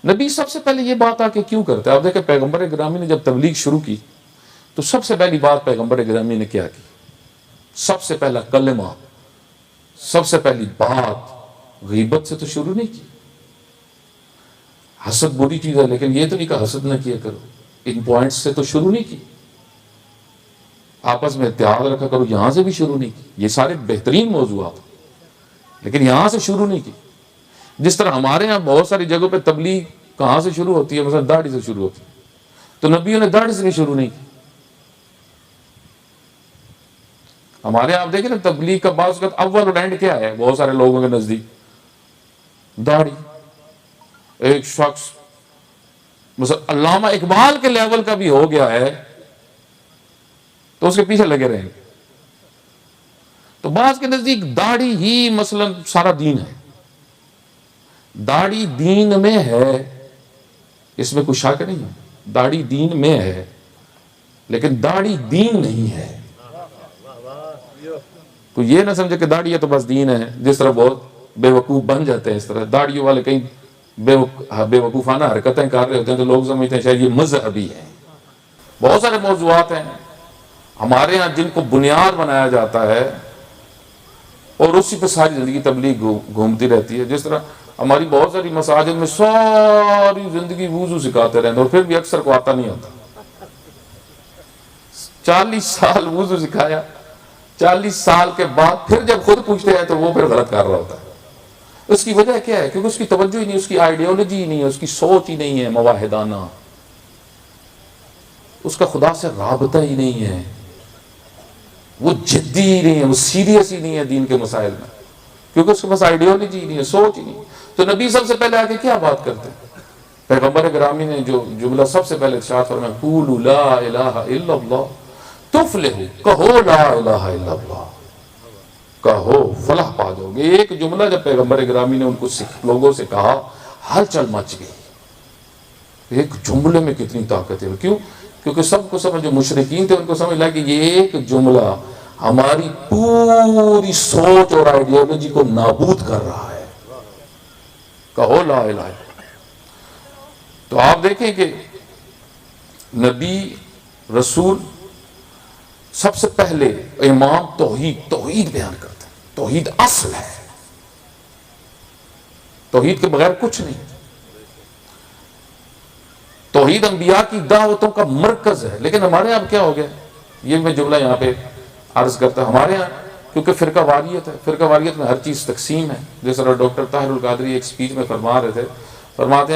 نبی سب سے پہلے یہ بات آ کے کیوں کرتے ہیں؟ آپ دیکھیں پیغمبر گرامی نے جب تبلیغ شروع کی تو سب سے پہلی بات پیغمبر گرامی نے کیا کی؟ سب سے پہلا کلمہ، سب سے پہلی بات غیبت سے تو شروع نہیں کی۔ حسد بری چیز ہے لیکن یہ تو نہیں کہا حسد نہ کیا کرو، ان پوائنٹس سے تو شروع نہیں کی۔ آپس میں اتحاد رکھا کرو، یہاں سے بھی شروع نہیں کی۔ یہ سارے بہترین موضوعات لیکن یہاں سے شروع نہیں کی۔ جس طرح ہمارے ہاں بہت ساری جگہوں پہ تبلیغ کہاں سے شروع ہوتی ہے؟ مثلا داڑھی سے شروع ہوتی ہے، تو نبیوں نے داڑھی سے بھی شروع نہیں کی۔ ہمارے آپ دیکھیں نا تبلیغ کا بعض اوقات اول اور اینڈ کیا ہے بہت سارے لوگوں کے نزدیک؟ داڑھی۔ ایک شخص مثلا علامہ اقبال کے لیول کا بھی ہو گیا ہے تو اس کے پیچھے لگے رہیں گے۔ تو بعض کے نزدیک داڑھی ہی مثلا سارا دین ہے۔ داڑھی دین میں ہے، اس میں کوئی شک نہیں ہے، داڑھی دین میں ہے، لیکن داڑھی دین نہیں ہے۔ تو یہ نہ سمجھے کہ داڑھی ہے تو بس دین ہے، جس طرح بہت بے وقوف بن جاتے ہیں۔ اس طرح داڑھیوں والے کہیں بے وقوفانہ حرکتیں کر رہے ہوتے ہیں تو لوگ سمجھتے ہیں شاید یہ مذہبی ہے۔ بہت سارے موضوعات ہیں ہمارے ہاں جن کو بنیاد بنایا جاتا ہے اور اسی پہ ساری زندگی تبلیغ گھومتی رہتی ہے۔ جس طرح ہماری بہت ساری مساجد میں ساری زندگی وضو سکھاتے رہتے اور پھر بھی اکثر کو آتا نہیں ہوتا۔ 40 سال وضو سکھایا، 40 سال کے بعد پھر جب خود پوچھتے ہیں تو وہ پھر غلط کر رہا ہوتا ہے۔ اس کی وجہ کیا ہے؟ کیونکہ اس کی توجہ ہی نہیں، اس کی آئیڈیالوجی ہی نہیں ہے، اس کی سوچ ہی نہیں ہے مواحدانہ، اس کا خدا سے رابطہ ہی نہیں ہے، وہ جدی ہی نہیں ہے، وہ سیریس ہی نہیں ہے دین کے مسائل میں، کیونکہ اس کے پاس آئیڈیالوجی ہی نہیں ہے، سوچ ہی نہیں۔ تو نبی سب سے پہلے آگے کیا بات کرتے ہیں؟ پیغمبر گرامی نے جو جملہ سب سے پہلے ارشاد فرمایا، قولوا لا الہ الا اللہ تفلحوا، کہو لا الہ الا اللہ، کہو فلاح پا جاؤ گے۔ ایک جملہ جب پیغمبر گرامی نے ان کو لوگوں سے کہا، ہلچل مچ گئی۔ ایک جملے میں کتنی طاقت ہے! کیوں؟ کیونکہ سب کو سمجھ، جو مشرکین تھے ان کو سمجھ لگا کہ یہ ایک جملہ ہماری پوری سوچ اور آئیڈیالوجی کو نابود کر رہا ہے، کہو لا الہ الا اللہ۔ تو آپ دیکھیں کہ نبی رسول سب سے پہلے امام توحید بیان کرتے ہیں۔ توحید اصل ہے، توحید کے بغیر کچھ نہیں۔ توحید انبیاء کی دعوتوں کا مرکز ہے۔ لیکن ہمارے یہاں کیا ہو گیا؟ یہ میں جملہ یہاں پہ عرض کرتا ہوں، ہمارے یہاں کیونکہ فرقہ واریت ہے، فرقہ واریت میں ہر چیز تقسیم ہے۔ جس طرح ڈاکٹر طاہر القادری ایک سپیچ میں فرما رہے تھے، فرماتے ہیں